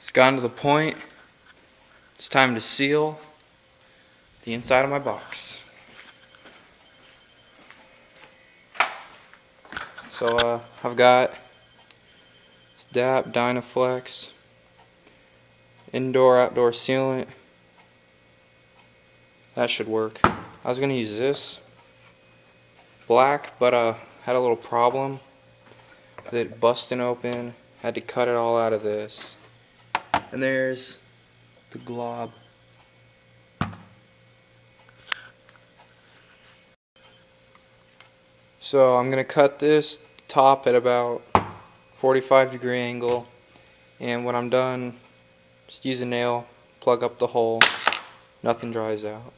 It's gotten to the point. It's time to seal the inside of my box. So I've got DAP, Dynaflex, indoor outdoor sealant. That should work. I was gonna use this black, but had a little problem with it busting open. Had to cut it all out of this. And there's the glob. So I'm gonna cut this top at about 45-degree angle, and when I'm done, just use a nail, plug up the hole, nothing dries out.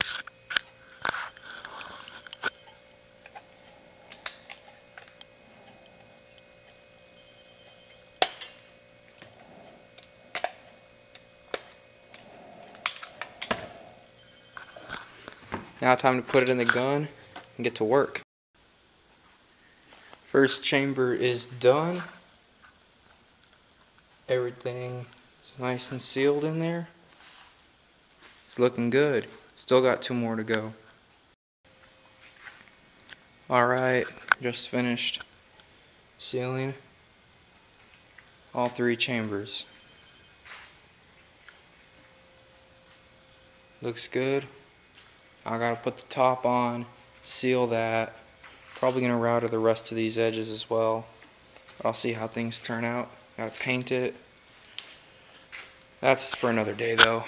Now time to put it in the gun and get to work. First chamber is done. Everything is nice and sealed in there. It's looking good. Still got 2 more to go. Alright, just finished sealing all 3 chambers. Looks good. I gotta put the top on, seal that. Probably gonna router the rest of these edges as well. But I'll see how things turn out. Gotta paint it. That's for another day though.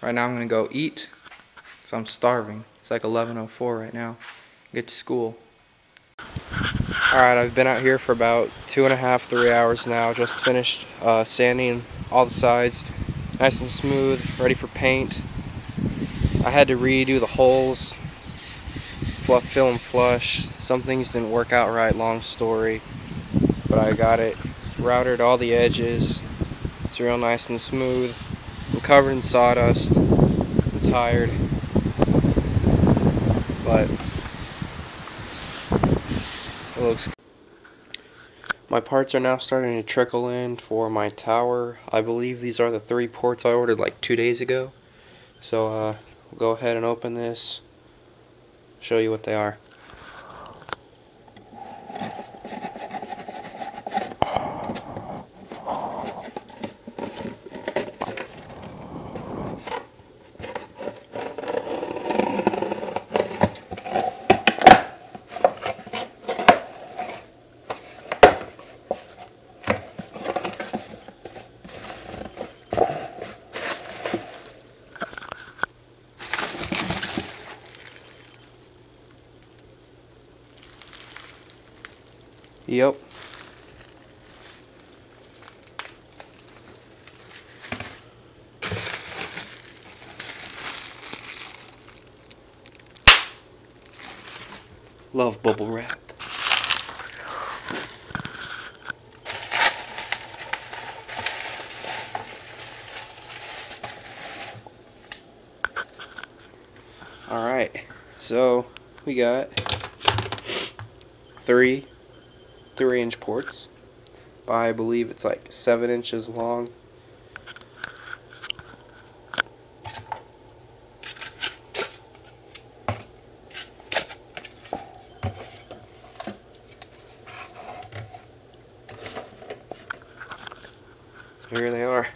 Right now I'm gonna go eat, so I'm starving. It's like 11:04 right now. Get to school. Alright, I've been out here for about 2.5, 3 hours now. Just finished sanding all the sides. Nice and smooth, ready for paint. I had to redo the holes, fill and flush. Some things didn't work out right, long story. But I got it routed all the edges. It's real nice and smooth. I'm covered in sawdust. I'm tired. But it looks good. My parts are now starting to trickle in for my tower. I believe these are the 3 ports I ordered like 2 days ago. So we'll go ahead and open this, show you what they are. Yep. Love bubble wrap. Alright, so we got 3 3-inch ports by, I believe it's like 7 inches long. Here they are.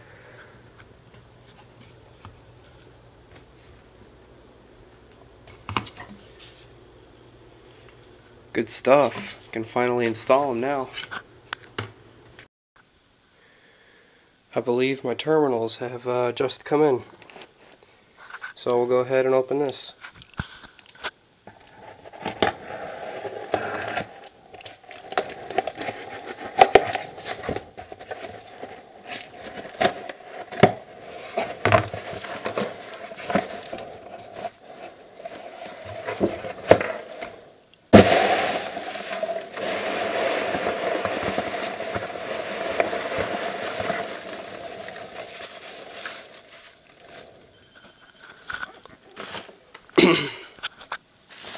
Good stuff. Can finally install them now. I believe my terminals have just come in. So we'll go ahead and open this.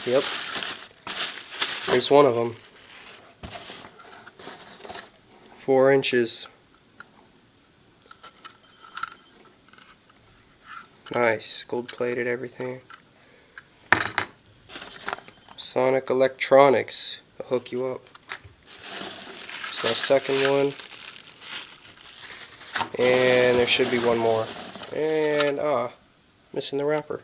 Yep, there's one of them. 4 inches. Nice, gold plated everything. Sonic Electronics, I'll hook you up. It's my second one. And there should be one more. And, missing the wrapper.